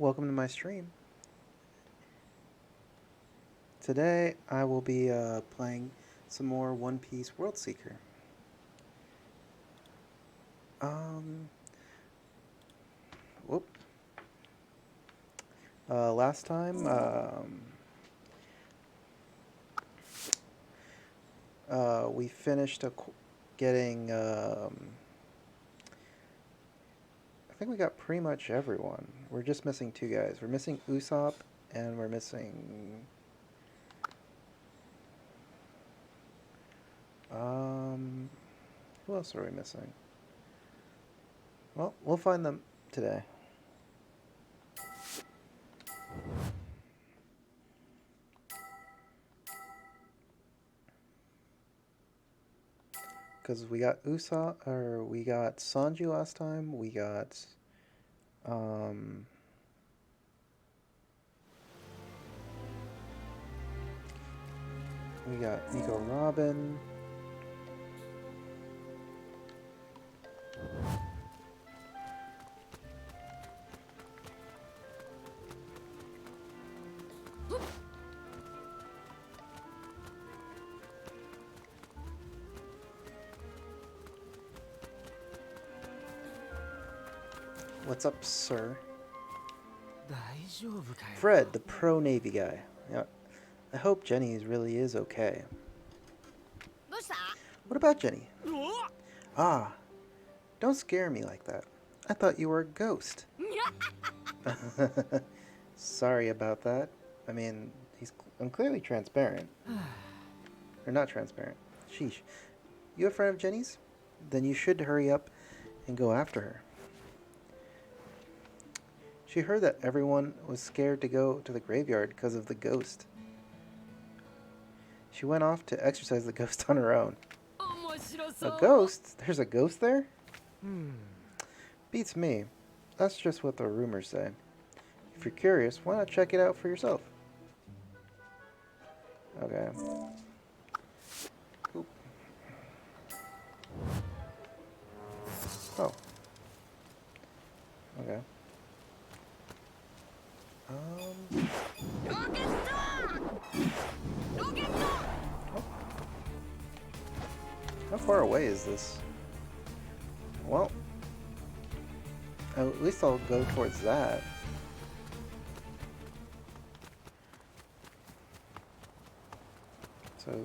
Welcome to my stream. Today I will be playing some more One Piece World Seeker. Um, whoop. Last time, we finished getting, I think we got pretty much everyone. We're just missing two guys. We're missing Usopp, and we're missing, um, who else are we missing? Well, we'll find them today. Because we got we got Sanji last time. Um, we got Nico Robin. What's up, sir? Fred, the pro Navy guy. Yeah. I hope Jenny really is okay. What about Jenny? Ah, don't scare me like that. I thought you were a ghost. Sorry about that. I mean, I'm clearly transparent. Or not transparent. Sheesh. You a friend of Jenny's? Then you should hurry up and go after her. She heard that everyone was scared to go to the graveyard because of the ghost. She went off to exorcise the ghost on her own. A ghost? There's a ghost there? Beats me. That's just what the rumors say. If you're curious, why not check it out for yourself? Okay. Oop. Oh. Okay. Oh. How far away is this? Well, at least I'll go towards that. So,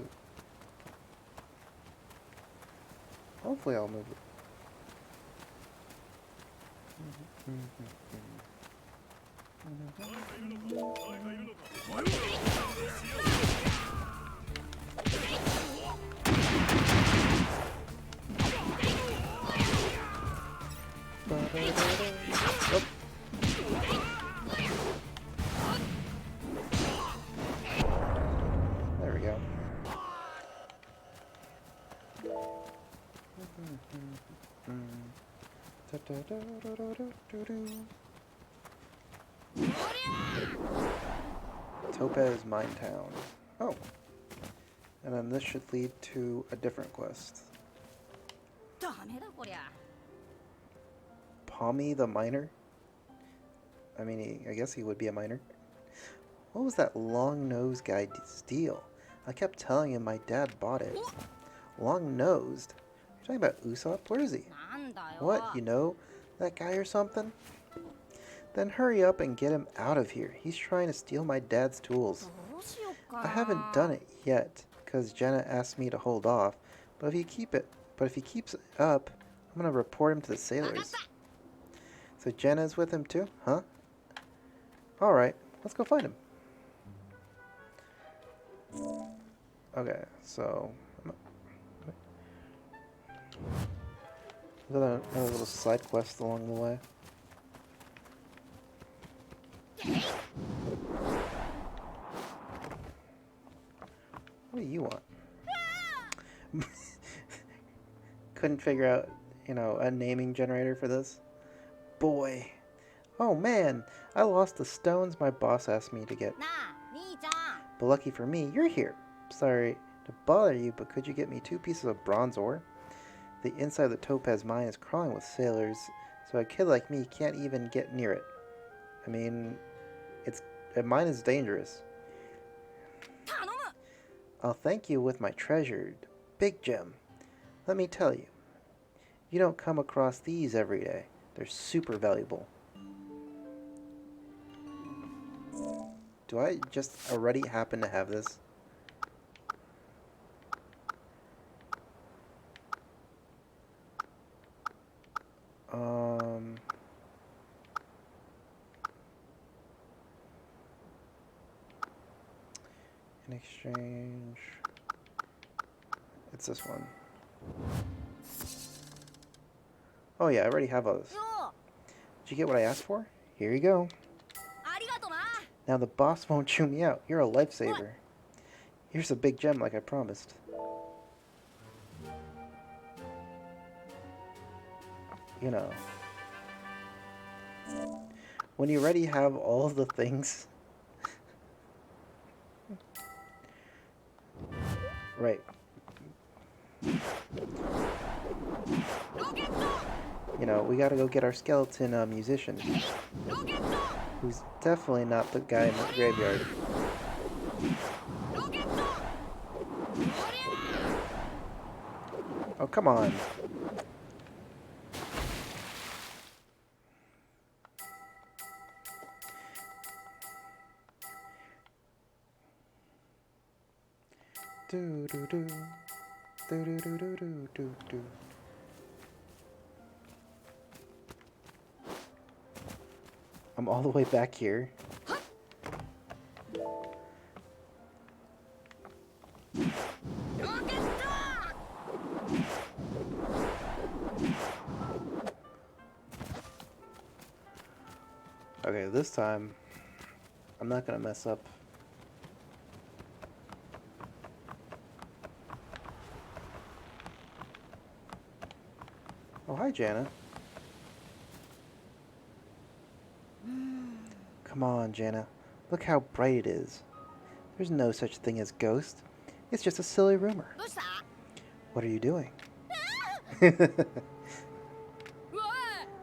hopefully I'll move it. Oh. There we go. Topaz Mine Town. Oh. And then this should lead to a different quest. Pommy the Miner? I mean, I guess he would be a miner. What was that long-nosed guy's deal? I kept telling him my dad bought it. Long-nosed? You're talking about Usopp? Where is he? What, you know that guy or something? Then hurry up and get him out of here. He's trying to steal my dad's tools. I haven't done it yet, because Jenna asked me to hold off. But if he keeps it up, I'm gonna report him to the sailors. So Jenna's with him too, huh? Alright, let's go find him. Okay, so another little side quest along the way. What do you want? Couldn't figure out, a naming generator for this. Boy. Oh man, I lost the stones my boss asked me to get. But lucky for me, you're here. Sorry to bother you, but could you get me 2 pieces of bronze ore? The inside of the Topaz mine is crawling with sailors, so a kid like me can't even get near it. I mean, mine is dangerous. I'll thank you with my treasured big gem. Let me tell you, you don't come across these every day. They're super valuable. Do I just already happen to have this? Um... In exchange... It's this one. Oh yeah, I already have those. Did you get what I asked for? Here you go. Now the boss won't chew me out. You're a lifesaver. Here's a big gem like I promised. You know. When you already have all the things... Right. You know, we gotta go get our skeleton musician. Who's definitely not the guy in the graveyard. Oh, come on. Do do do. Do do do do do do do. I'm all the way back here. Okay, this time I'm not gonna mess up. Oh, hi, Jana. Come on, Jana. Look how bright it is. There's no such thing as ghost. It's just a silly rumor. What are you doing?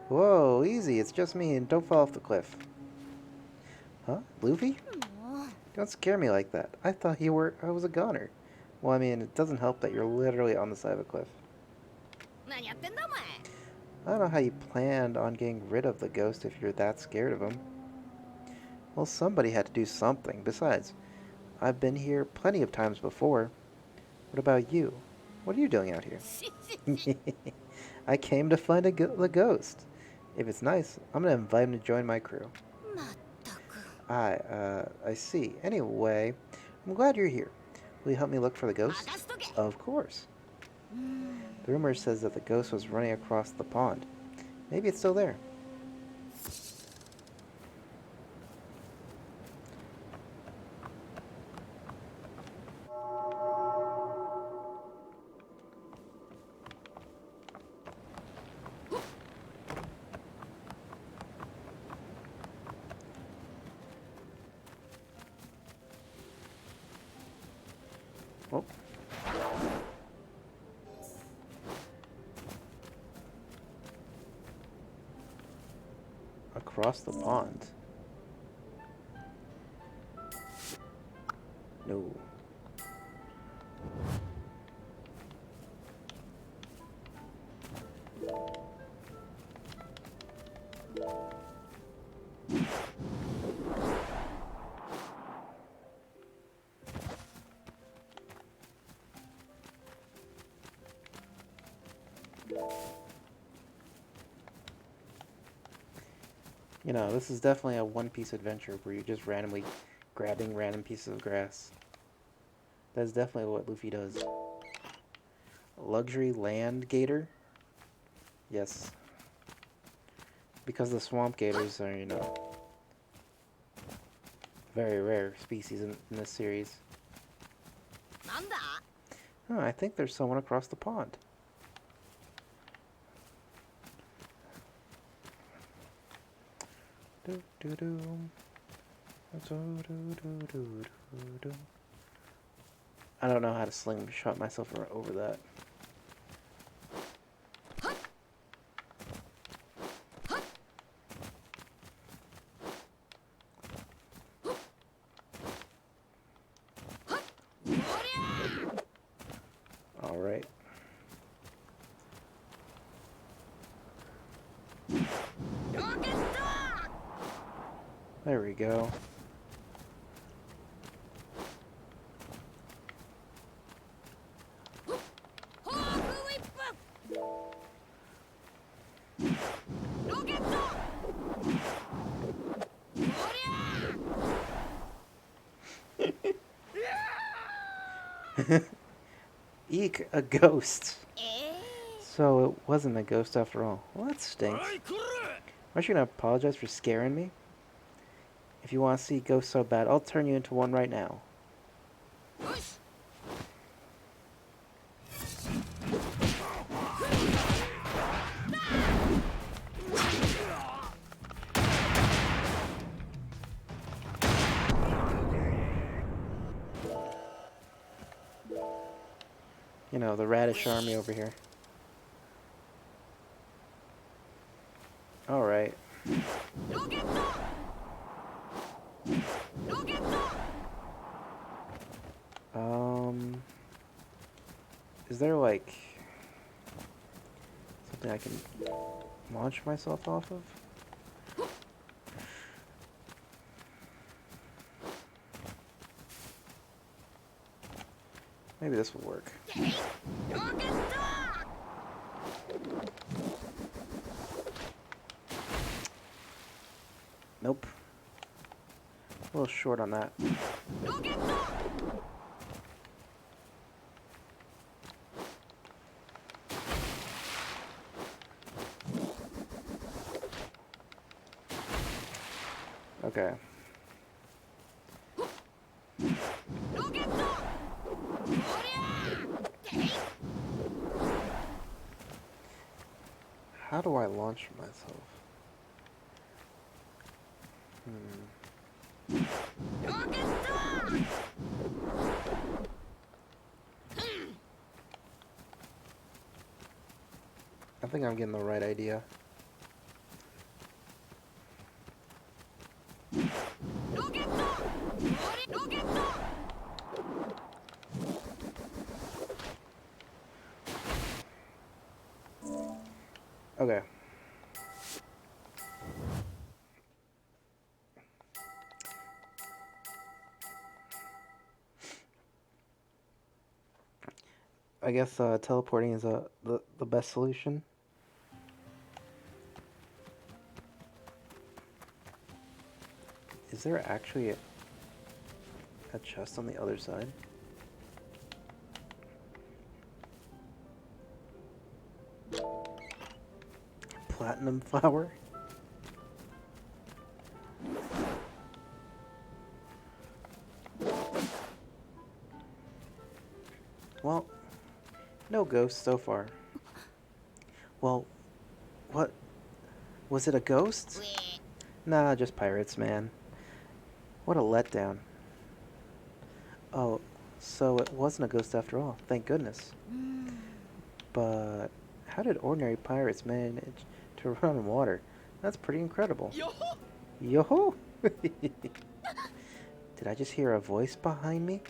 Whoa, easy. It's just me, and don't fall off the cliff. Huh? Luffy? Don't scare me like that. I thought I was a goner. Well, I mean, it doesn't help that you're literally on the side of a cliff. I don't know how you planned on getting rid of the ghost if you're that scared of him. Well, somebody had to do something. Besides, I've been here plenty of times before. What about you? What are you doing out here? I came to find the ghost. If it's nice, I'm gonna invite him to join my crew. I see. Anyway, I'm glad you're here. Will you help me look for the ghost? Of course. The rumor says that the ghost was running across the pond. Maybe it's still there. Oh. Across the pond. No. You know, this is definitely a one-piece adventure where you're just randomly grabbing random pieces of grass. That's definitely what Luffy does. Luxury land gator? Yes. Because the swamp gators are, you know, very rare species in this series. Oh, I think there's someone across the pond. Do, do, do. Do, do, do, do, do. I don't know how to slingshot myself over that. There we go. Eek, a ghost. So it wasn't a ghost after all. Well, that stinks. Aren't you gonna apologize for scaring me? If you want to see ghosts so bad, I'll turn you into one right now. You know, the radish army over here. Alright. Is there like something I can launch myself off of? Maybe this will work. Nope. A little short on that. Okay. How do I launch myself? I think I'm getting the right idea. Okay. I guess teleporting is the best solution. Is there actually a chest on the other side? Platinum flower? Well, no ghosts so far. Well, what? Was it a ghost? Nah, just pirates, man. What a letdown. Oh, so it wasn't a ghost after all. Thank goodness. But how did ordinary pirates manage to run on water? That's pretty incredible. Yo-ho! Did I just hear a voice behind me?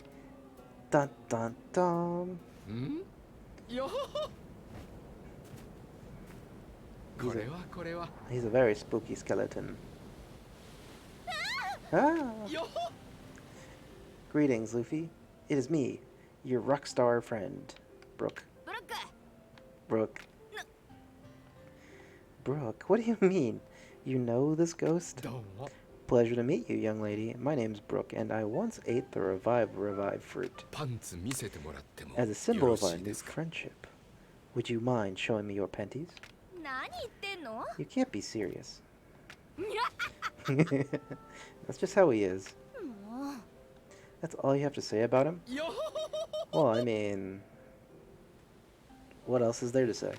Dun dun dun. He's a very spooky skeleton. Ah! Greetings, Luffy. It is me, your rockstar friend, Brooke. Brooke. Brooke, what do you mean? You know this ghost? Pleasure to meet you, young lady. My name's Brooke, and I once ate the revived fruit. As a symbol of our new friendship, would you mind showing me your panties? You can't be serious. That's just how he is. That's all you have to say about him? Well, I mean, what else is there to say?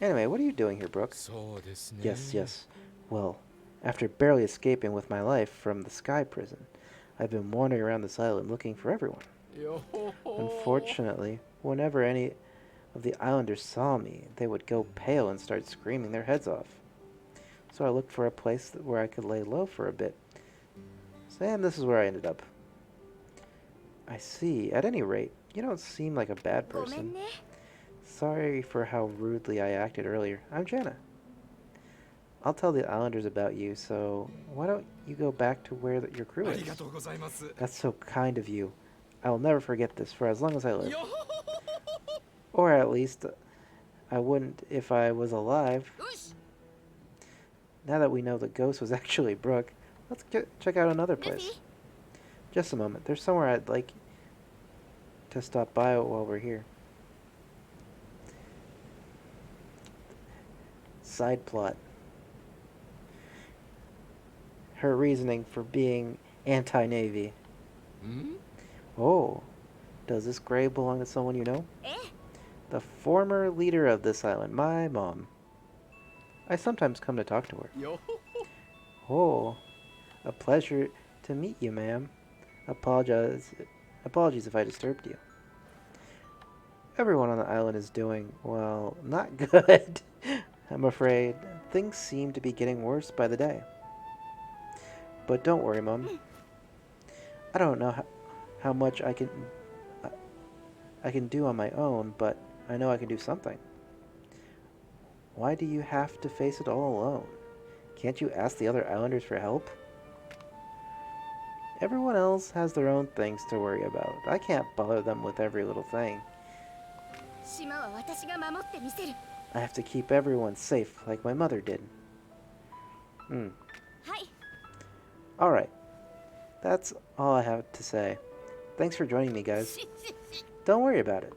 Anyway, what are you doing here, Brooke? Yes, yes. Well, after barely escaping with my life from the sky prison, I've been wandering around this island looking for everyone. Unfortunately, whenever any of the islanders saw me, they would go pale and start screaming their heads off. So I looked for a place where I could lay low for a bit. And this is where I ended up. I see. At any rate, you don't seem like a bad person. Sorry for how rudely I acted earlier. I'm Jana. I'll tell the islanders about you, so why don't you go back to where your crew is? That's so kind of you. I will never forget this for as long as I live. Or at least, I wouldn't if I was alive. Now that we know the ghost was actually Brooke, let's check out another place. Just a moment. There's somewhere I'd like to stop by while we're here. Side plot. Her reasoning for being anti-Navy. Oh, does this grave belong to someone you know? The former leader of this island, my mom. I sometimes come to talk to her. Oh, a pleasure to meet you, ma'am. Apologies if I disturbed you. Everyone on the island is doing, well, not good. I'm afraid things seem to be getting worse by the day. But don't worry, Mum. I don't know how much I can do on my own, but I know I can do something. Why do you have to face it all alone? Can't you ask the other islanders for help? Everyone else has their own things to worry about. I can't bother them with every little thing. I have to keep everyone safe like my mother did. Alright. That's all I have to say. Thanks for joining me, guys. Don't worry about it.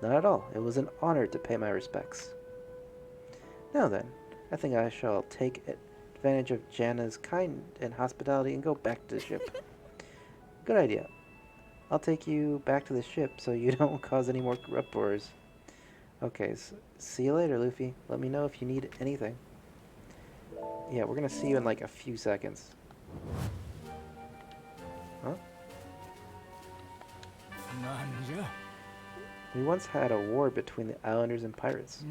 Not at all. It was an honor to pay my respects. Now then, I think I shall take advantage of Jana's kind and hospitality and go back to the ship. Good idea. I'll take you back to the ship so you don't cause any more uproars. Okay, so see you later, Luffy. Let me know if you need anything. Yeah, we're gonna see you in like a few seconds. Huh? We once had a war between the islanders and pirates.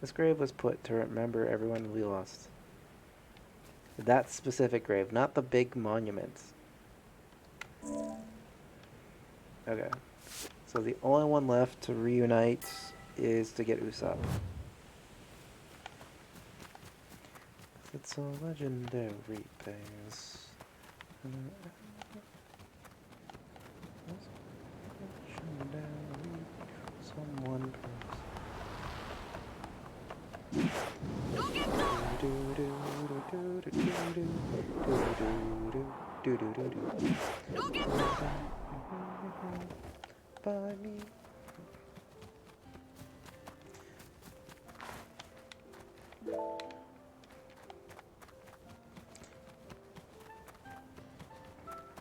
This grave was put to remember everyone we lost. That specific grave, not the big monuments. Okay. So the only one left to reunite is to get Usopp. It's a legendary pass. Someone by me.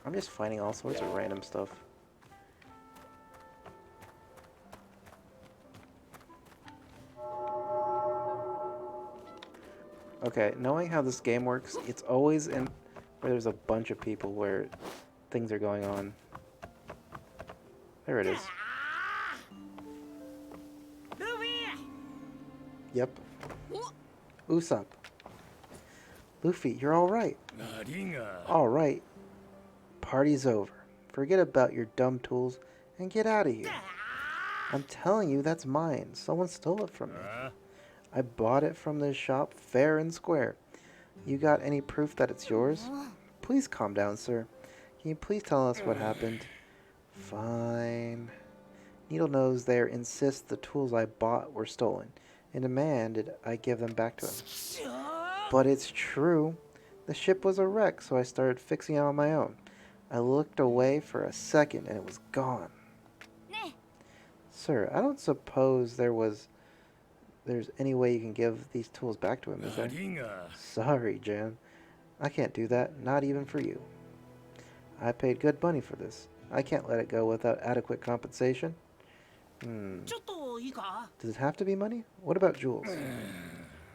I'm just finding all sorts of random stuff. Okay, knowing how this game works, it's always in where there's a bunch of people where things are going on. There it is. Yep. Usopp. Luffy, you're alright. Alright. Party's over. Forget about your dumb tools and get out of here. I'm telling you, that's mine. Someone stole it from me. I bought it from this shop fair and square. You got any proof that it's yours? Please calm down, sir. Can you please tell us what happened? Fine. Needle Nose there insists the tools I bought were stolen and demanded I give them back to him. But it's true. The ship was a wreck, so I started fixing it on my own. I looked away for a second and it was gone. Sir, I don't suppose there's any way you can give these tools back to him, is there? Sorry, Jan. I can't do that, not even for you. I paid good money for this. I can't let it go without adequate compensation. Does it have to be money? What about jewels?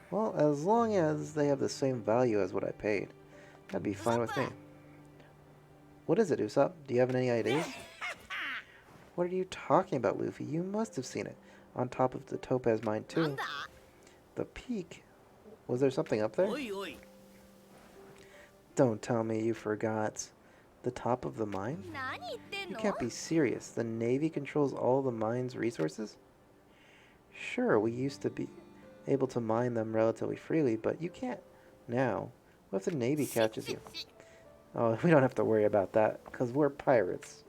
Well, as long as they have the same value as what I paid, that'd be fine with me. What is it, Usopp? Do you have any ideas? What are you talking about, Luffy? You must have seen it. On top of the topaz mine, too. The peak? Was there something up there? Don't tell me you forgot. The top of the mine? You can't be serious. The Navy controls all the mine's resources? Sure, we used to be able to mine them relatively freely, but you can't now. What if the Navy catches you? Oh, we don't have to worry about that, because we're pirates.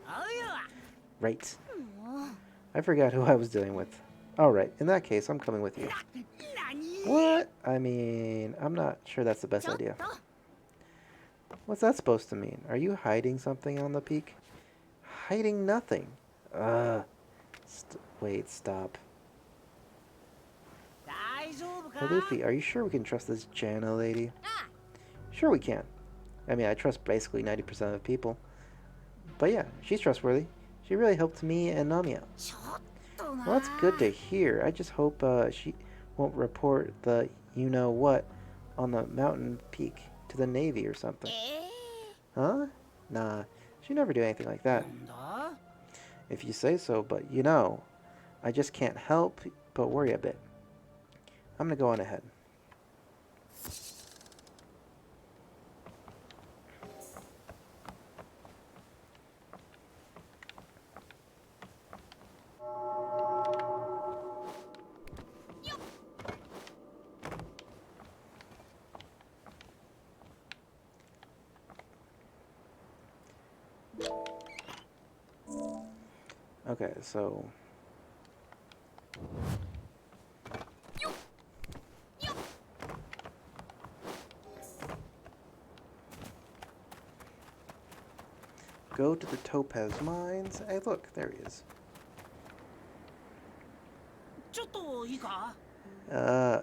Right. I forgot who I was dealing with. Alright, in that case, I'm coming with you. What? I mean, I'm not sure that's the best idea. What's that supposed to mean? Are you hiding something on the peak? Hiding nothing. Wait, stop. Hey, Luffy, are you sure we can trust this Janna lady? Sure we can. I mean, I trust basically 90% of the people. But yeah, she's trustworthy. She really helped me and Nami out. Well, that's good to hear. I just hope she won't report the you-know-what on the mountain peak to the Navy or something. Huh? Nah, she'd never do anything like that. If you say so, but you know, I just can't help but worry a bit. I'm gonna go on ahead. Okay, so go to the Topaz Mines. Hey, look, there he is.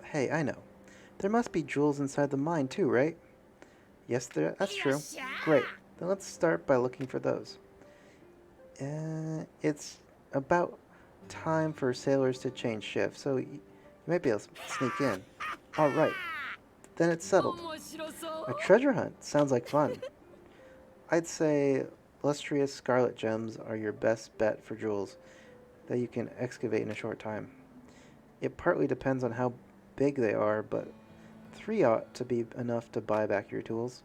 Hey, I know. There must be jewels inside the mine too, right? Yes, that's true. Great. Then let's start by looking for those. It's about time for sailors to change shifts, so you might be able to sneak in. Alright, then it's settled. A treasure hunt sounds like fun. I'd say lustrous scarlet gems are your best bet for jewels that you can excavate in a short time. It partly depends on how big they are, but 3 ought to be enough to buy back your tools.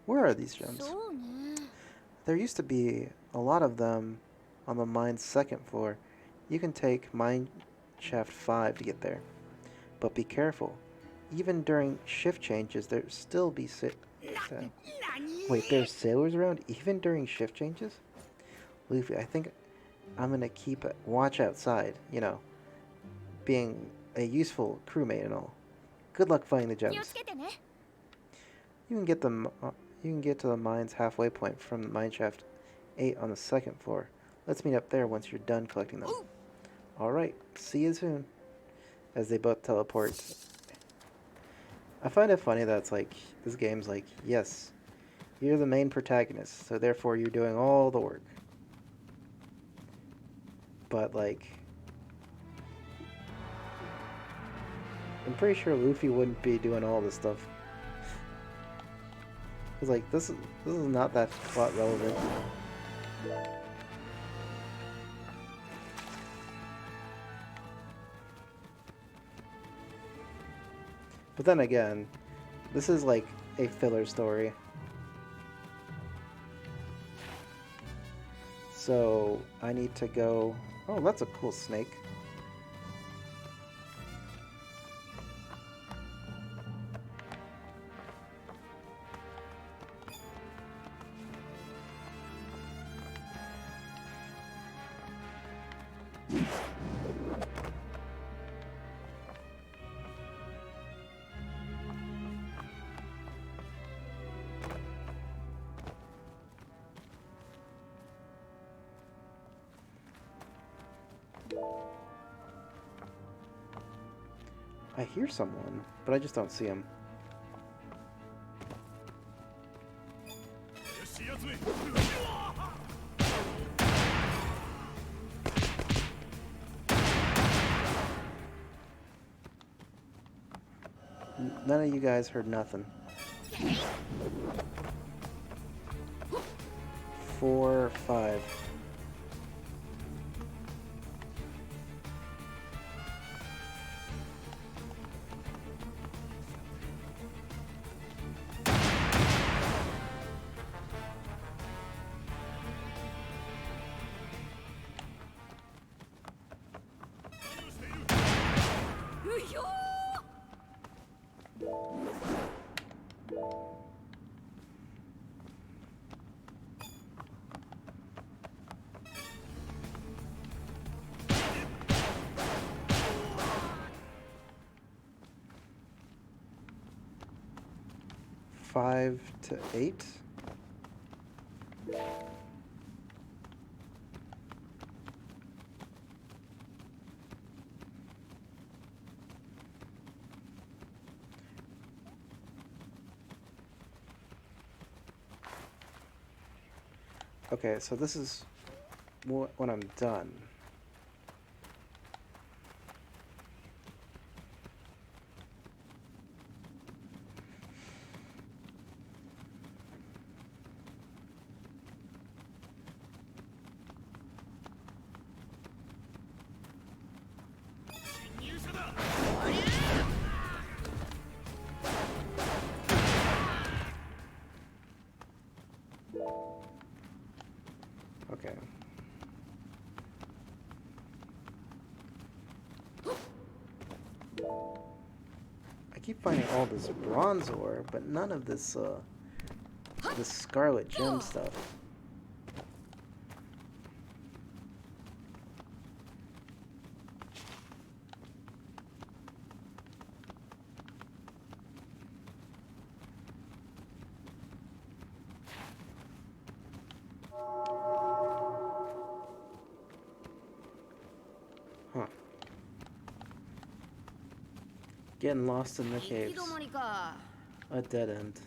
Where are these gems? There used to be a lot of them on the mine's second floor. You can take mine shaft 5 to get there. But be careful. Even during shift changes, there still be wait, there's sailors around even during shift changes? Luffy, I think I'm gonna keep a watch outside, you know, being a useful crewmate and all. Good luck finding the gems. You can get them. You can get to the mine's halfway point from mine shaft 8 on the second floor. Let's meet up there once you're done collecting them. Alright, see you soon. As they both teleport. I find it funny that it's like, this game's like, yes, you're the main protagonist, so therefore you're doing all the work. But like, I'm pretty sure Luffy wouldn't be doing all this stuff. Cause like, this is not that plot relevant. But then again, this is like a filler story. So I need to go... Oh, that's a cool snake. I hear someone, but I just don't see him. None of you guys heard nothing. 4, 5. 5 to 8. Okay, so this is when I'm done. Okay. I keep finding all this bronze ore, but none of this this scarlet gem stuff. Huh. Getting lost in the caves. A dead end.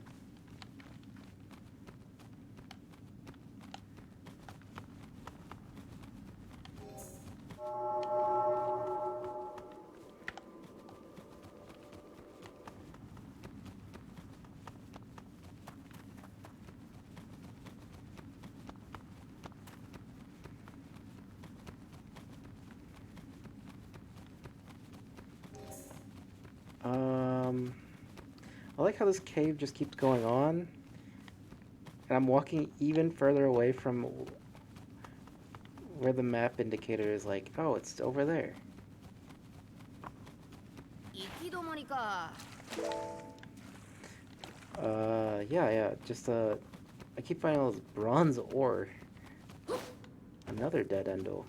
I like how this cave just keeps going on, and I'm walking even further away from where the map indicator is like, oh, it's over there. Yeah, just, I keep finding all this bronze ore. Another dead endo.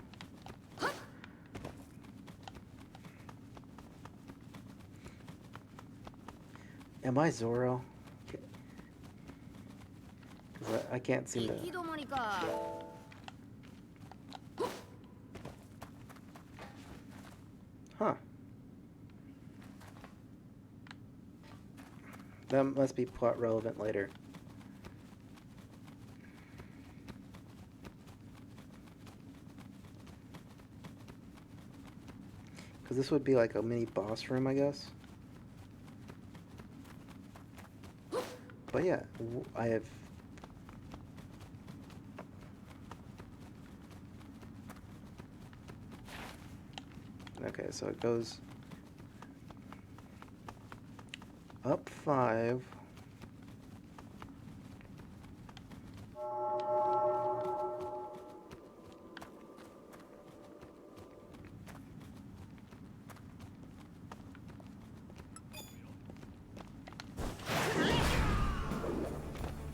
Am I Zoro? Because I can't seem to... Huh. That must be plot relevant later. Because this would be like a mini boss room, I guess. But yeah, I have... Okay, so it goes up 5.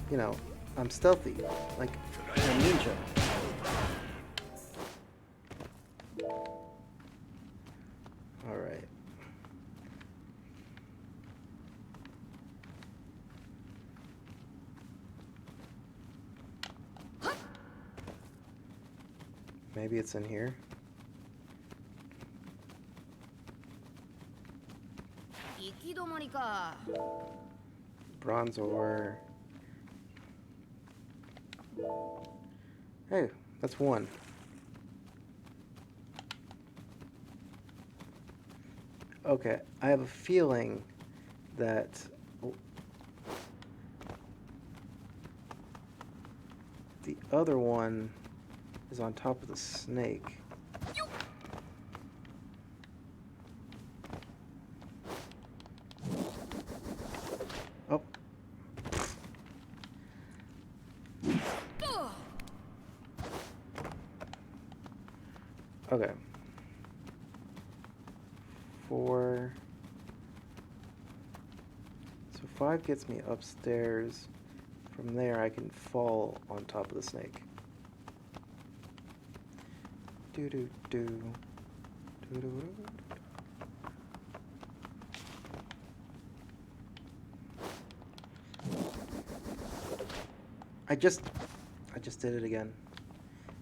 You know, I'm stealthy, like a ninja. Alright. Maybe it's in here. Bronze ore. Hey, that's 1. Okay, I have a feeling that the other one is on top of the snake. Oh. Okay. 4. So 5 gets me upstairs. From there, I can fall on top of the snake. Do do do. Do do do. I just did it again.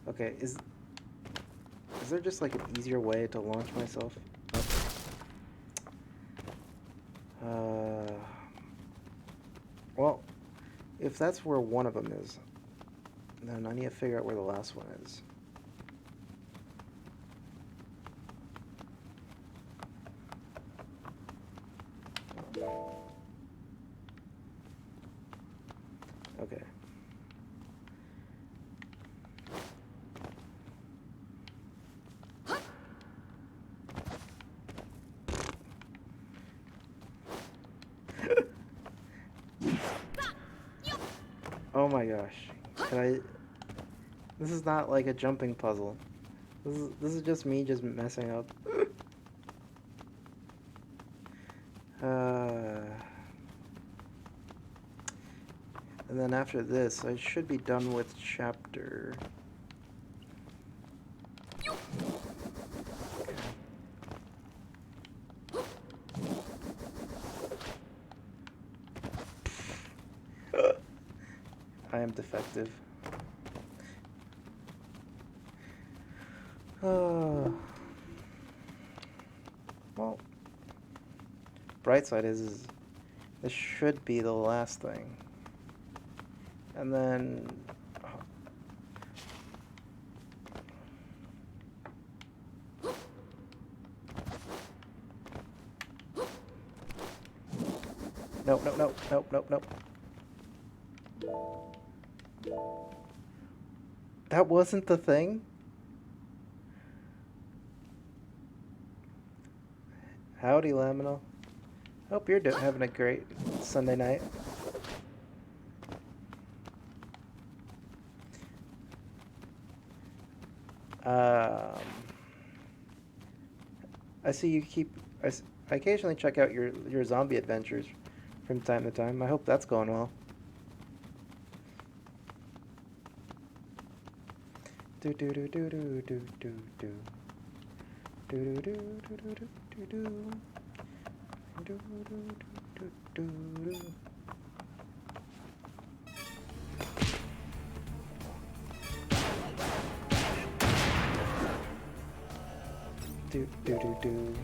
Okay, is there just like an easier way to launch myself up? Well, if that's where one of them is, then I need to figure out where the last one is. Okay. Oh my gosh. Can I... This is not like a jumping puzzle. This is just me just messing up. And then after this, I should be done with chapter... I am defective. Well, bright side is this should be the last thing. And then... Nope, nope, nope, nope, nope, nope. That wasn't the thing? Howdy, Laminal. Hope you're having a great Sunday night. I see you keep... I occasionally check out your zombie adventures from time to time. I hope that's going well. Do do do do do do do do do do do do do do do do do do. Do do do do.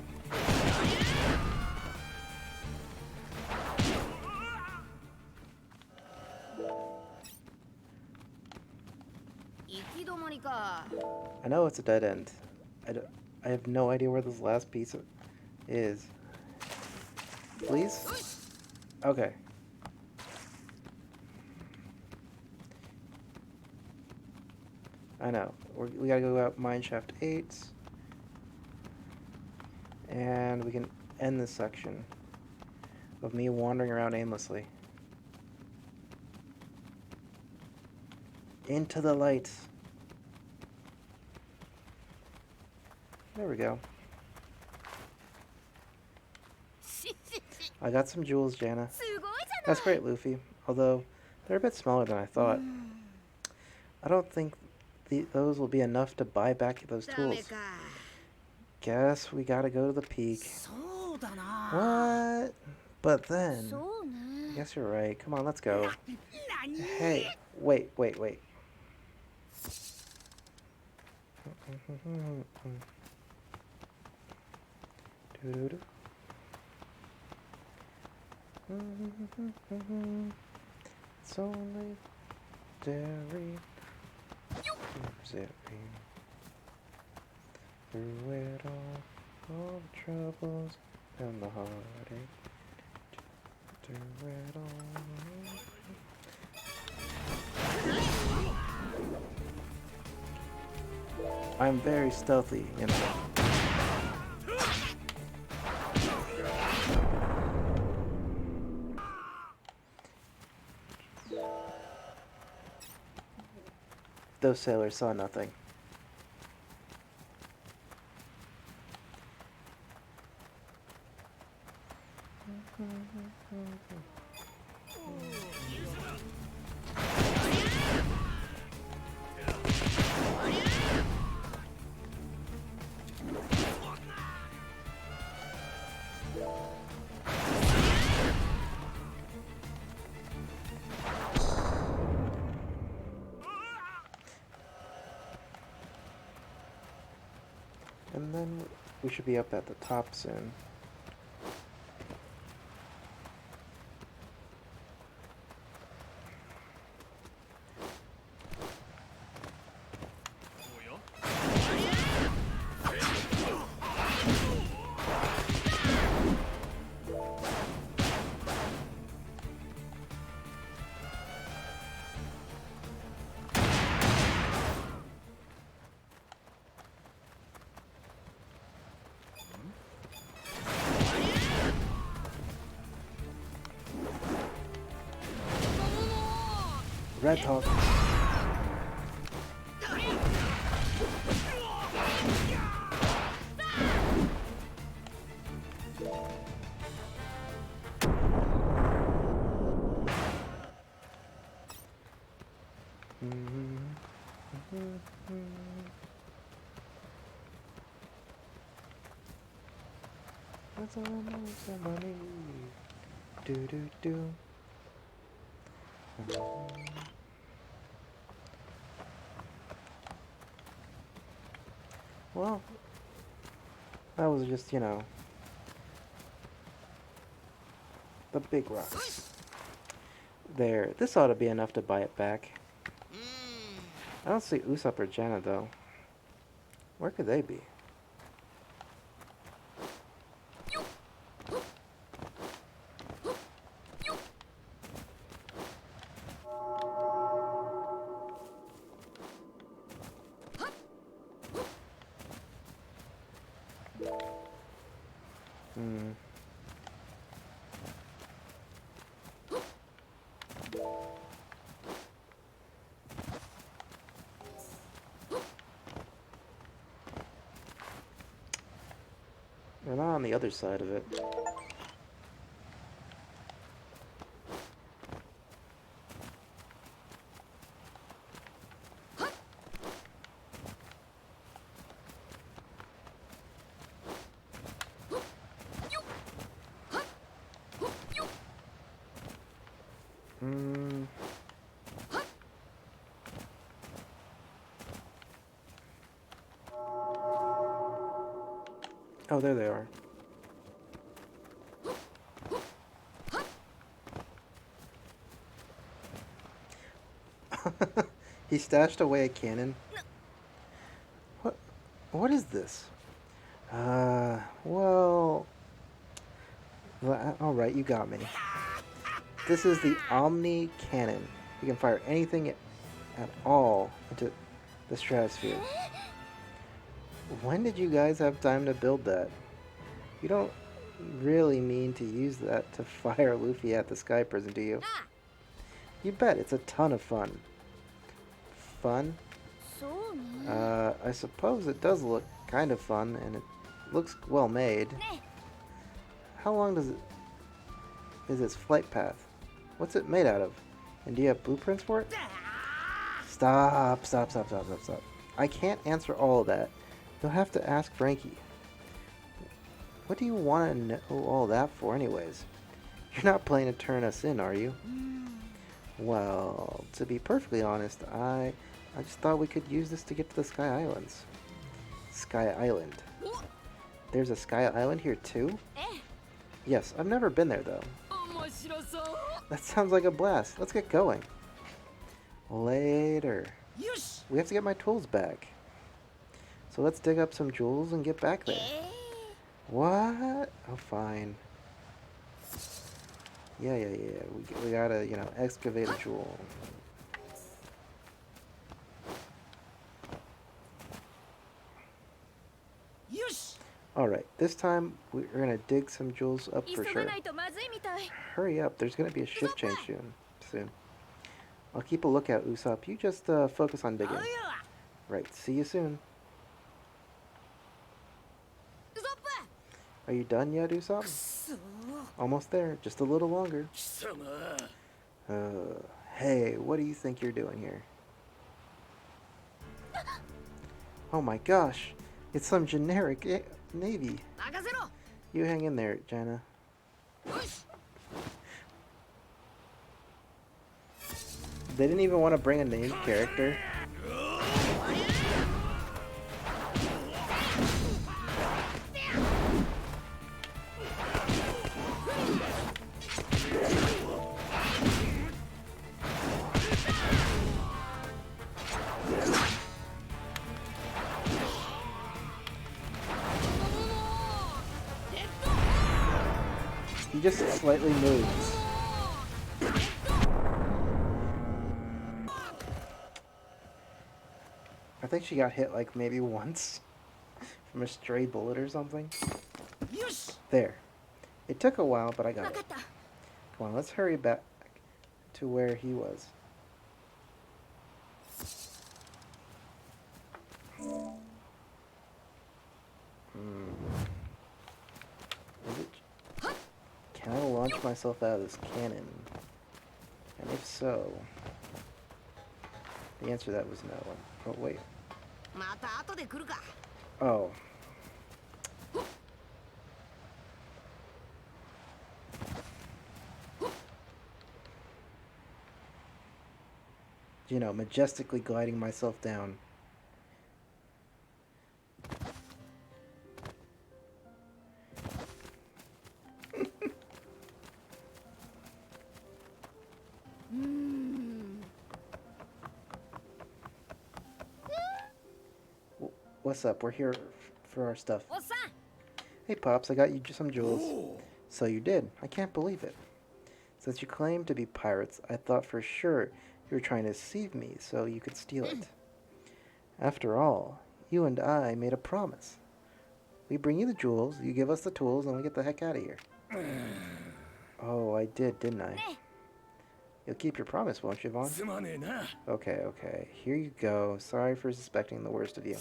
I know it's a dead end. I have no idea where this last piece is. Please? Okay. I know. We gotta go out Mineshaft 8. And we can end this section of me wandering around aimlessly. Into the light. There we go. I got some jewels, Jana. That's great, Luffy. Although, they're a bit smaller than I thought. I don't think those will be enough to buy back those tools. Guess we gotta go to the peak. What? But then... I guess you're right. Come on, let's go. Hey, wait. It's only Derry. Through it all the troubles and the heartache. Through it all. I'm very stealthy, you know. Those sailors saw nothing. And then we should be up at the top soon. Red Hawk. That's almost a money. Do do do. Well, that was just, you know, the big rocks. There. This ought to be enough to buy it back. I don't see Usopp or Janna, though. Where could they be? They're not on the other side of it. Oh, there they are. He stashed away a cannon. What is this? Well, all right, you got me. This is the Omni Cannon. You can fire anything at all into the stratosphere. When did you guys have time to build that? You don't really mean to use that to fire Luffy at the Sky Prison, do you? You bet, it's a ton of fun. Fun? I suppose it does look kind of fun, and it looks well made. How long is its flight path? What's it made out of? And do you have blueprints for it? Stop. I can't answer all of that. You'll have to ask Frankie. What do you want to know all that for anyways? You're not planning to turn us in, are you? Well, to be perfectly honest, I just thought we could use this to get to the Sky Islands. Sky Island. There's a Sky Island here too? Yes, I've never been there though. That sounds like a blast. Let's get going. Later. We have to get my tools back. So let's dig up some jewels and get back there. What? Oh, fine. Yeah. We gotta, you know, excavate a jewel. Alright, this time we're gonna dig some jewels up for sure. Hurry up, there's gonna be a shift change soon. I'll keep a lookout, Usopp. You just focus on digging. Right, see you soon. Are you done yet, Usopp? Almost there, just a little longer. Hey, what do you think you're doing here? Oh my gosh, it's some generic navy. You hang in there, Janna. They didn't even want to bring a named character. He just slightly moves. I think she got hit like maybe once from a stray bullet or something. There. It took a while, but I got it. Come on, let's hurry back to where he was. Can I launch myself out of this cannon? And if so, the answer to that was no. Oh, wait. Oh. You know, majestically gliding myself down. What's up? We're here for our stuff. Hey, Pops, I got you some jewels. So you did. I can't believe it. Since you claim to be pirates, I thought for sure you were trying to deceive me so you could steal it. After all, you and I made a promise. We bring you the jewels, you give us the tools, and we get the heck out of here. Oh, I did, didn't I? You'll keep your promise, won't you, Vaughn? Okay, okay. Here you go. Sorry for suspecting the worst of you.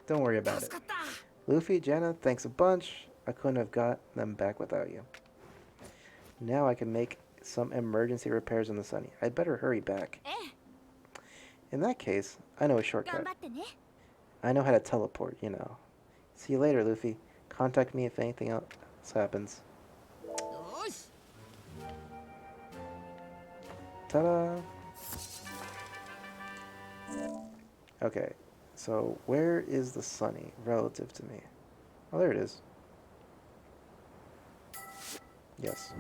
Don't worry about it. Luffy, Jenna, thanks a bunch. I couldn't have got them back without you. Now I can make some emergency repairs on the Sunny. I'd better hurry back. In that case, I know a shortcut. I know how to teleport, you know. See you later, Luffy. Contact me if anything else happens. Ta-da! Okay, so where is the Sunny relative to me? Oh, there it is. Yes.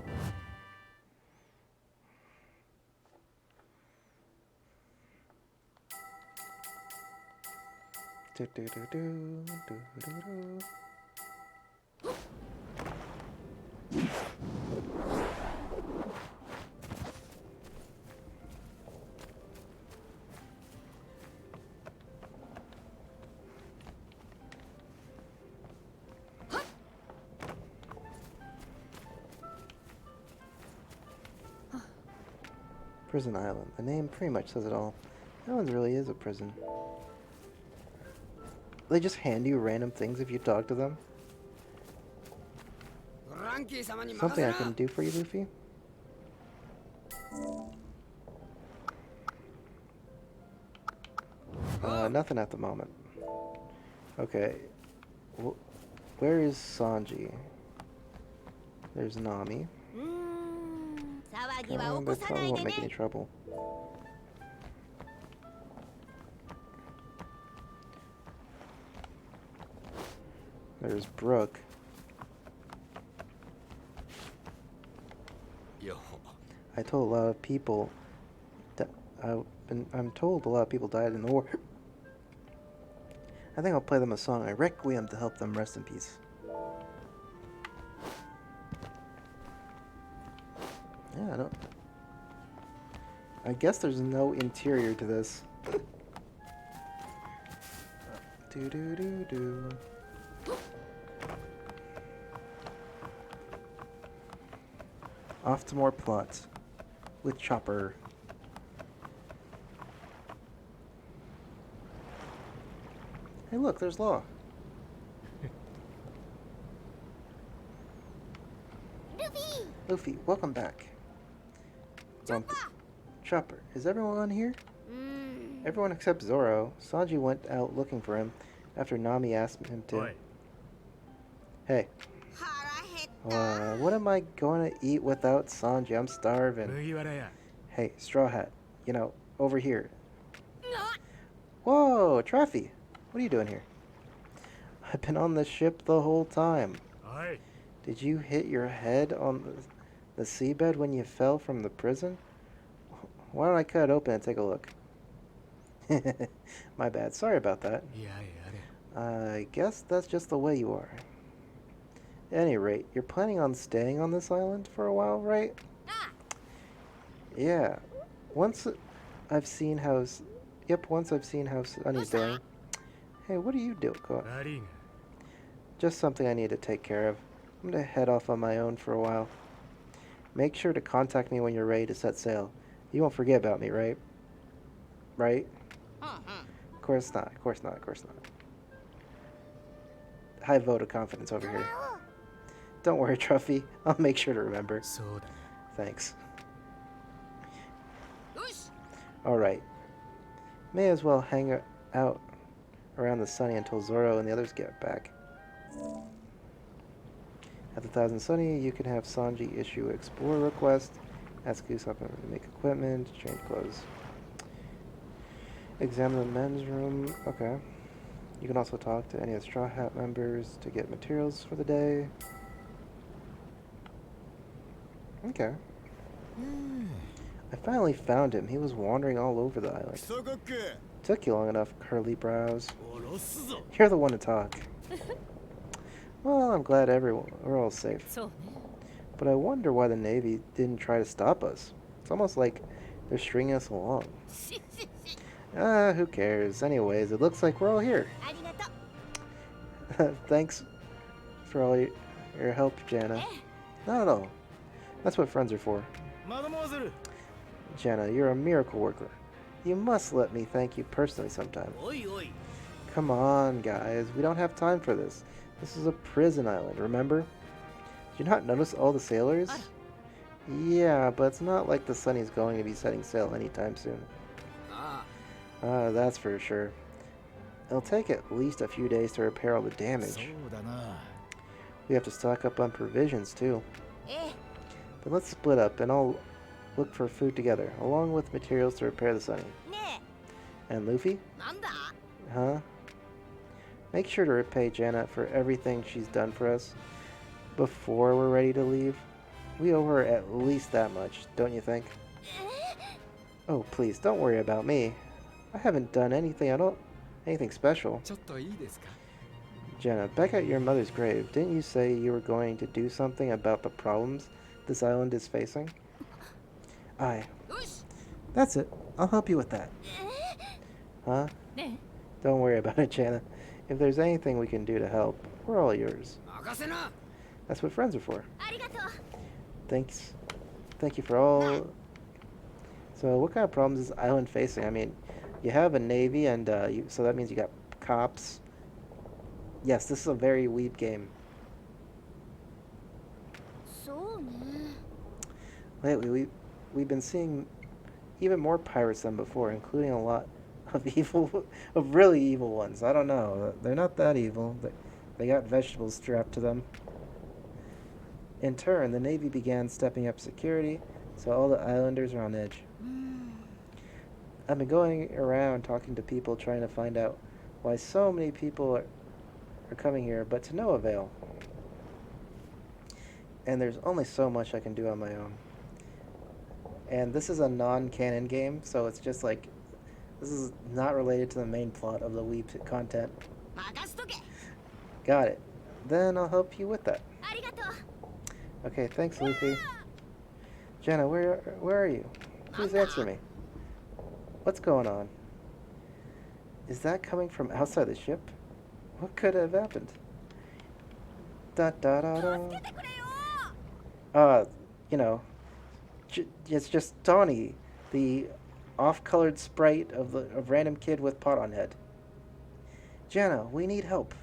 Do do do do do do do. Prison Island. The name pretty much says it all. That one really is a prison. They just hand you random things if you talk to them. Something I can do for you, Luffy? Nothing at the moment. Okay. Where is Sanji? There's Nami. They probably won't make any trouble. There's Brooke. I told a lot of people that I'm told a lot of people died in the war. I think I'll play them a song, a requiem, to help them rest in peace. Yeah, I guess there's no interior to this. Do do do do. Off to more plots with Chopper. Hey, look, there's Law. Luffy, welcome back. Chopper, is everyone here? Everyone except Zoro. Sanji went out looking for him after Nami asked him to. Oi. Hey. What am I going to eat without Sanji? I'm starving. Hey, Straw Hat. You know, over here. Whoa, Traffy. What are you doing here? I've been on the ship the whole time. Oi. Did you hit your head on the seabed when you fell from the prison? Why don't I cut it open and take a look? My bad. Sorry about that. I guess that's just the way you are. At any rate, you're planning on staying on this island for a while, right? Yeah. Once I've seen how... Yep, once I've seen how Sunny's doing. Hey, what are you doing? Just something I need to take care of. I'm gonna head off on my own for a while. Make sure to contact me when you're ready to set sail. You won't forget about me, right? Right? Of course not, of course not, of course not. High vote of confidence over here. Don't worry, Truffy. I'll make sure to remember. Thanks. Alright. May as well hang out around the Sunny until Zoro and the others get back. At the Thousand Sunny, you can have Sanji issue Explorer request, ask Usopp to make equipment, change clothes. Examine the men's room. Okay. You can also talk to any of the Straw Hat members to get materials for the day. Okay. I finally found him. He was wandering all over the island. Took you long enough, curly brows. You're the one to talk. Well, I'm glad we're all safe. But I wonder why the Navy didn't try to stop us. It's almost like they're stringing us along. Who cares? Anyways, it looks like we're all here. Thanks for all your help, Jana. Not at all. That's what friends are for. Jana, you're a miracle worker. You must let me thank you personally sometime. Come on, guys. We don't have time for this. This is a prison island, remember? Did you not notice all the sailors? Yeah, but it's not like the Sunny's going to be setting sail anytime soon. That's for sure. It'll take at least a few days to repair all the damage. We have to stock up on provisions, too. Then let's split up, and I'll look for food together, along with materials to repair the Sunny. And Luffy? Huh? Make sure to repay Jana for everything she's done for us before we're ready to leave. We owe her at least that much, don't you think? Oh, please, don't worry about me. I haven't done anything special. Jana, back at your mother's grave, didn't you say you were going to do something about the problems this island is facing? Aye. That's it. I'll help you with that. Huh? Don't worry about it, Jana. If there's anything we can do to help, we're all yours. That's what friends are for. Thanks. Thank you for all. So what kind of problems is the island facing? I mean, you have a navy, and so that means you got cops. Yes, this is a very weeb game. Lately, we've been seeing even more pirates than before, including a lot of really evil ones. I don't know. They're not that evil. They got vegetables strapped to them. In turn, the Navy began stepping up security, so all the islanders are on edge. I've been going around talking to people trying to find out why so many people are coming here, but to no avail. And there's only so much I can do on my own. And this is a non-canon game, so it's just like, this is not related to the main plot of the Weeb content. Got it. Then I'll help you with that. Okay, thanks, Luffy. Jana, where are you? Please answer me. What's going on? Is that coming from outside the ship? What could have happened? Da da da da. You know, it's just Donnie, the off-colored sprite of random kid with pot on head. Jana, we need help.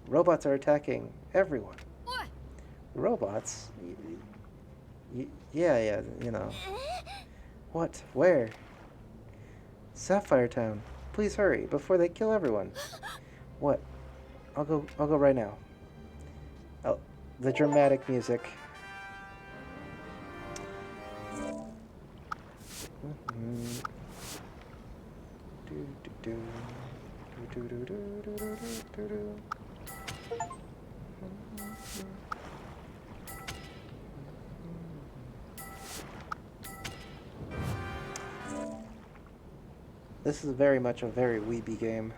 Robots are attacking everyone. Robots? Yeah, you know. What? Where? Sapphire Town. Please hurry before they kill everyone. What? I'll go right now. Oh, the dramatic music. This is very much a very weeby game.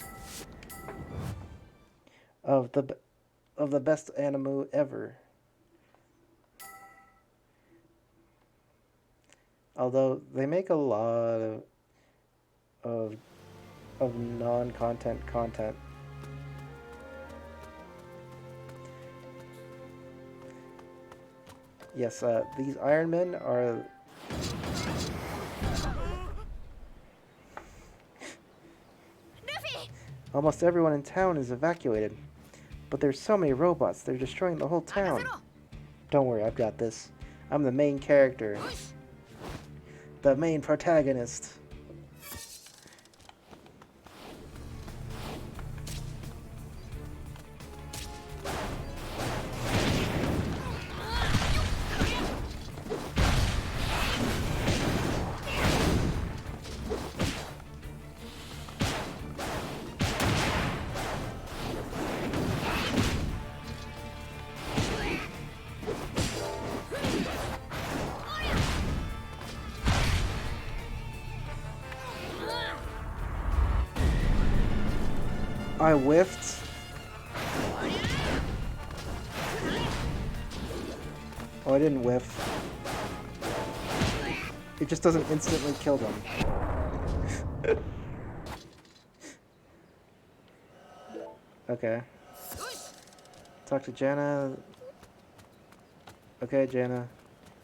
Of the best anime ever. Although they make a lot of, of non-content content. Yes, these Iron Men are... Almost everyone in town is evacuated. But there's so many robots, they're destroying the whole town. Don't worry, I've got this. I'm the main character. The main protagonist. I whiffed. Oh, I didn't whiff. It just doesn't instantly kill them. Okay. Talk to Jana. Okay, Jana.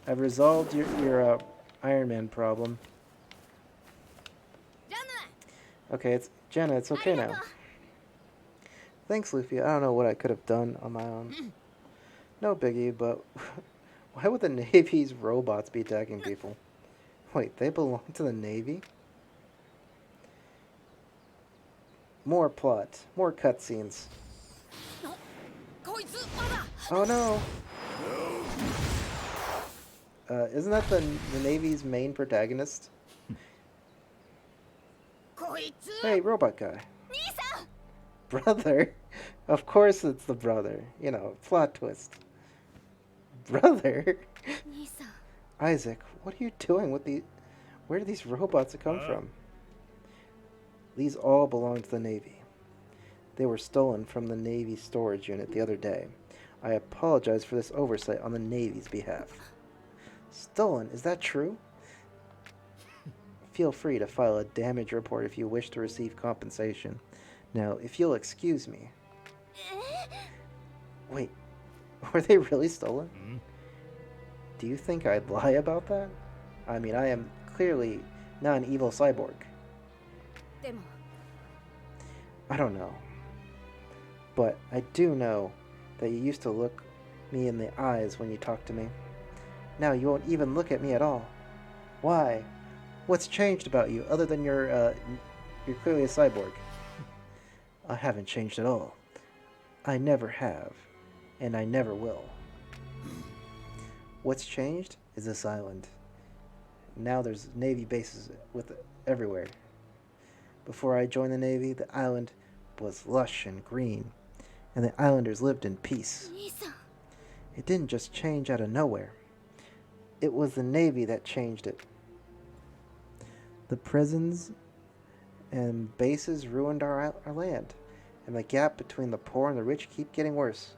I've resolved your Iron Man problem. Okay, it's Jana, it's okay now. Thanks, Luffy. I don't know what I could have done on my own. No biggie, but why would the Navy's robots be attacking people? Wait, they belong to the Navy? More plot. More cutscenes. Oh no! Isn't that the Navy's main protagonist? Hey, robot guy. Brother? Of course it's the brother. You know, plot twist. Brother? Isaac, what are you doing with the... Where did these robots come from? These all belong to the Navy. They were stolen from the Navy storage unit the other day. I apologize for this oversight on the Navy's behalf. Stolen? Is that true? Feel free to file a damage report if you wish to receive compensation. Now, if you'll excuse me... Wait, were they really stolen? Do you think I'd lie about that? I mean, I am clearly not an evil cyborg. I don't know. But I do know that you used to look me in the eyes when you talked to me. Now you won't even look at me at all. Why? What's changed about you other than you're clearly a cyborg? I haven't changed at all. I never have, and I never will. What's changed is this island. Now there's Navy bases everywhere. Before I joined the Navy, the island was lush and green, and the islanders lived in peace. It didn't just change out of nowhere. It was the Navy that changed it. The prisons and bases ruined our land, and the gap between the poor and the rich keep getting worse.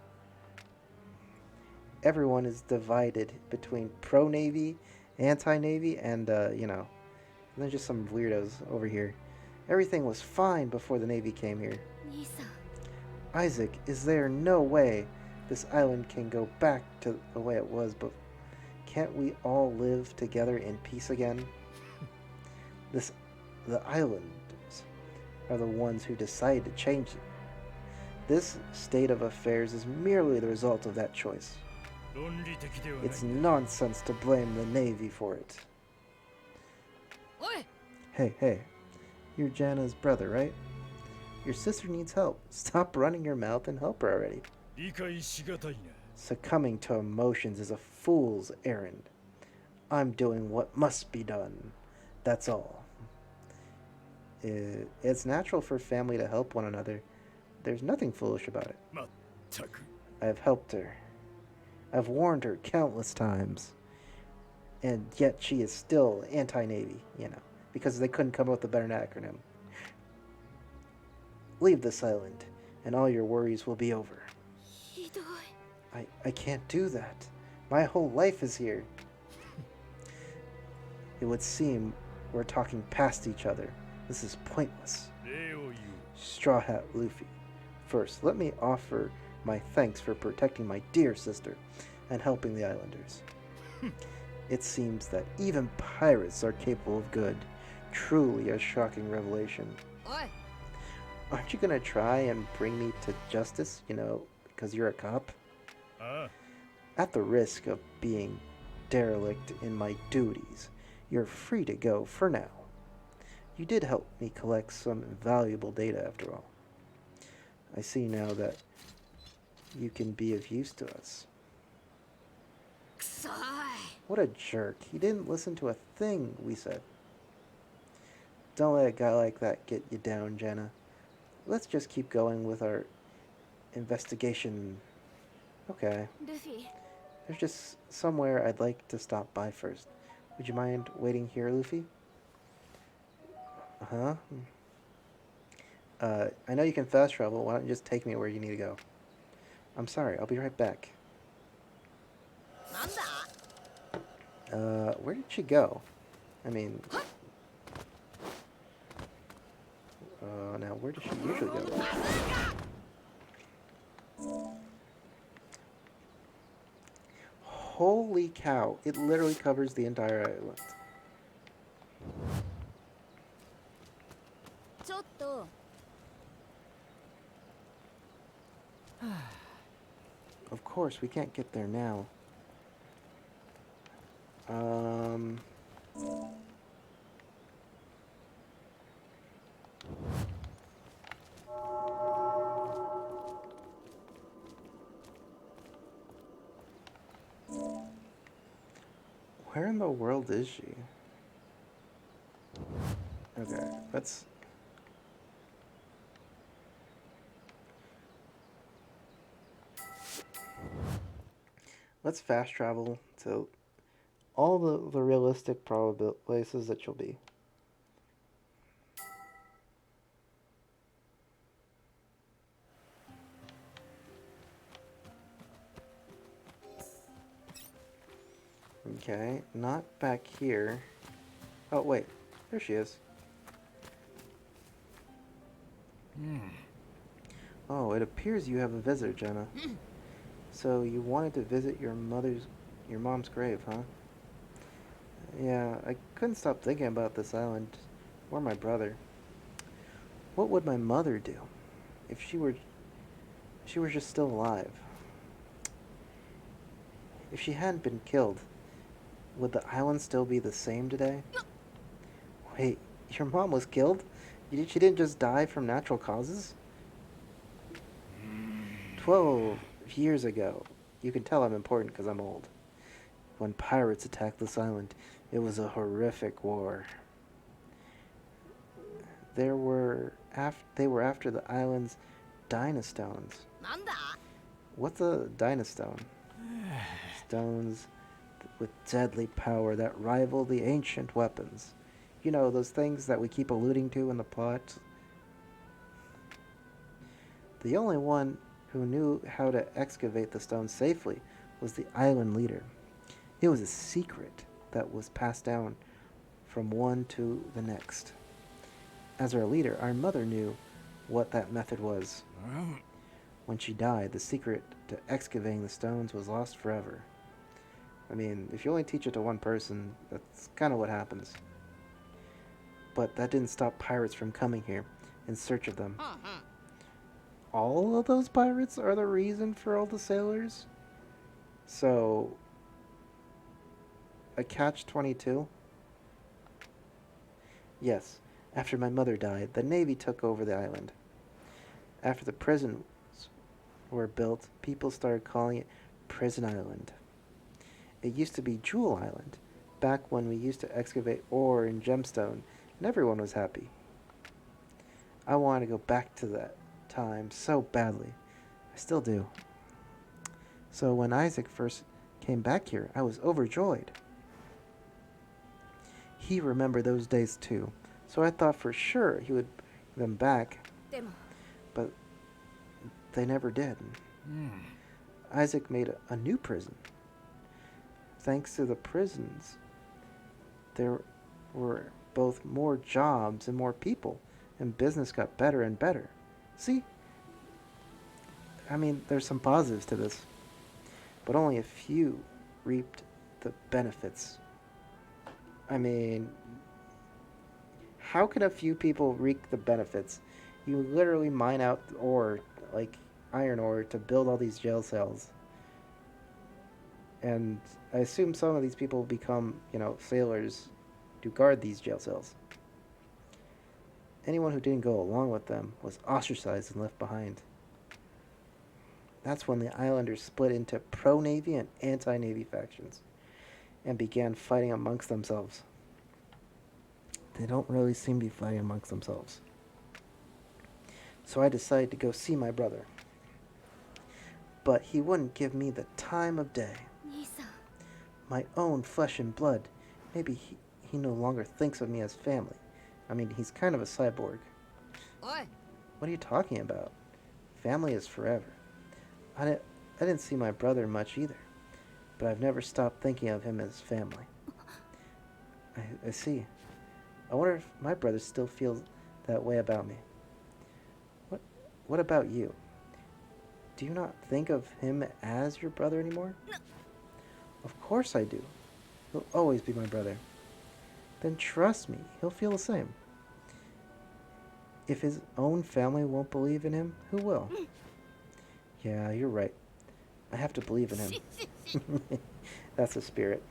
Everyone is divided between pro-Navy, anti-Navy, and, and there's just some weirdos over here. Everything was fine before the Navy came here. Isaac, is there no way this island can go back to the way it was, but can't we all live together in peace again? The islanders are the ones who decide to change it. This state of affairs is merely the result of that choice. It's nonsense to blame the Navy for it. Hey, you're Jana's brother, right? Your sister needs help. Stop running your mouth and help her already. Succumbing to emotions is a fool's errand. I'm doing what must be done. That's all. It's natural for family to help one another. There's nothing foolish about it. I've helped her. I've warned her countless times. And yet she is still anti-Navy, because they couldn't come up with a better acronym. Leave this island, and all your worries will be over. I can't do that. My whole life is here. It would seem we're talking past each other. This is pointless. 礼を言う Straw Hat Luffy. First, let me offer my thanks for protecting my dear sister and helping the islanders. It seems that even pirates are capable of good. Truly a shocking revelation. おい Aren't you gonna try and bring me to justice, because you're a cop? ああ At the risk of being derelict in my duties, you're free to go for now. You did help me collect some valuable data after all. I see now that you can be of use to us. くそーい What a jerk. He didn't listen to a thing we said. Don't let a guy like that get you down, Jenna. Let's just keep going with our investigation. Okay. ルフィ There's just somewhere I'd like to stop by first. Would you mind waiting here, Luffy? Uh-huh. I know you can fast travel. Why don't you just take me where you need to go? I'm sorry. I'll be right back. なんだ Where did she go? I mean... now where does she usually go? Holy cow. It literally covers the entire island. ちょっと Of course, we can't get there now. Um... Where in the world is she? Okay, let's fast travel to all the realistic probable places that you'll be. Okay, not back here. Oh, wait. There she is. Oh, it appears you have a visitor, Jenna. So you wanted to visit your mom's grave, huh? Yeah, I couldn't stop thinking about this island, or my brother. What would my mother do if she were just still alive? If she hadn't been killed, would the island still be the same today? Wait, your mom was killed? She didn't just die from natural causes? 12 years ago. You can tell I'm important because I'm old. When pirates attacked this island, it was a horrific war. They were after the island's dynastones. なんだ What's a dynastone? Stones with deadly power that rival the ancient weapons. You know, those things that we keep alluding to in the plot. The only one who knew how to excavate the stone safely was the island leader. It was a secret that was passed down from one to the next. As our leader, our mother knew what that method was. When she died, the secret to excavating the stones was lost forever. I mean, if you only teach it to one person, that's kind of what happens. But that didn't stop pirates from coming here in search of them. All of those pirates are the reason for all the sailors? So, a catch-22? Yes, after my mother died, the Navy took over the island. After the prisons were built, people started calling it Prison Island. It used to be Jewel Island, back when we used to excavate ore and gemstone, and everyone was happy. I wanted to go back to that time so badly. I still do. So when Isaac first came back here, I was overjoyed. He remembered those days too, so I thought for sure he would bring them back, でも but they never did. Isaac made a new prison. Thanks to the prisons, there were both more jobs and more people, and business got better and better. See, I mean, there's some positives to this, but only a few reaped the benefits. I mean, how can a few people reap the benefits? You literally mine out ore, like iron ore, to build all these jail cells. And I assume some of these people become, sailors to guard these jail cells. Anyone who didn't go along with them was ostracized and left behind. That's when the islanders split into pro-Navy and anti-Navy factions and began fighting amongst themselves. They don't really seem to be fighting amongst themselves. So I decided to go see my brother. But he wouldn't give me the time of day. My own flesh and blood. Maybe he no longer thinks of me as family. I mean, he's kind of a cyborg. Oi. What are you talking about? Family is forever. I didn't see my brother much either, but I've never stopped thinking of him as family. I see. I wonder if my brother still feels that way about me. What about you? Do you not think of him as your brother anymore? No. Of course I do. He'll always be my brother. Then trust me, he'll feel the same. If his own family won't believe in him, who will? Yeah, you're right. I have to believe in him. That's the spirit.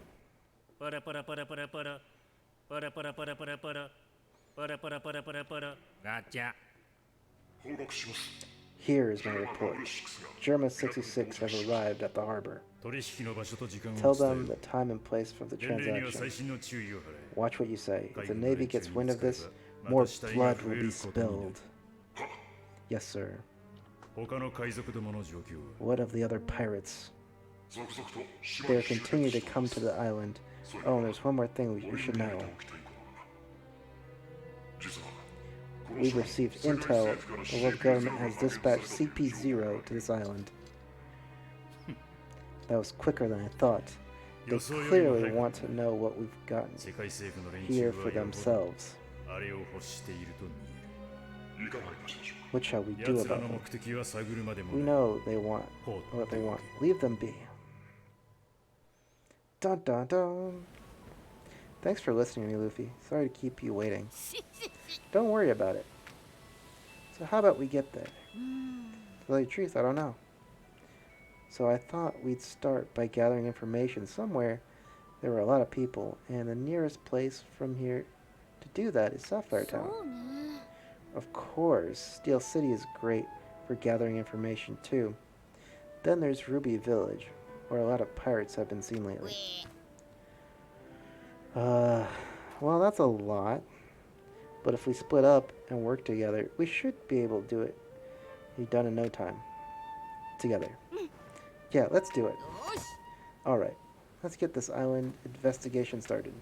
Gotcha. Here is my report. Germa 66 have arrived at the harbor. Tell them the time and place for the transaction. Watch what you say. If the Navy gets wind of this, more blood will be spilled. Yes, sir. What of the other pirates? They continue to come to the island. Oh, and there's one more thing we should know. We've received intel the world government has dispatched CP0 to this island. That was quicker than I thought. They clearly want to know what we've gotten here for themselves. What shall we do about them? We know they want what they want. Leave them be. Dun dun dun. Thanks for listening to me, Luffy. Sorry to keep you waiting. Don't worry about it. So how about we get there? To tell you the truth, I don't know. So I thought we'd start by gathering information somewhere there were a lot of people, and the nearest place from here to do that is Sapphire Town. Of course, Steel City is great for gathering information too. Then there's Ruby Village, where a lot of pirates have been seen lately. Well, that's a lot. But if we split up and work together, we should be able to do it. Be done in no time. Together. Yeah, let's do it. Alright, let's get this island investigation started.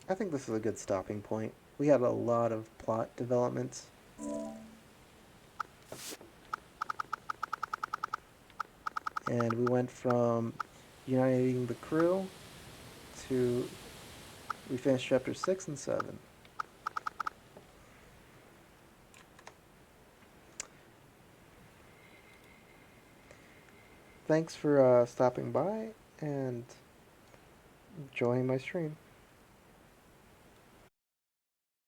I think this is a good stopping point. We had a lot of plot developments. And we went from uniting the crew to we finished chapter 6 and 7. Thanks for stopping by and joining my stream.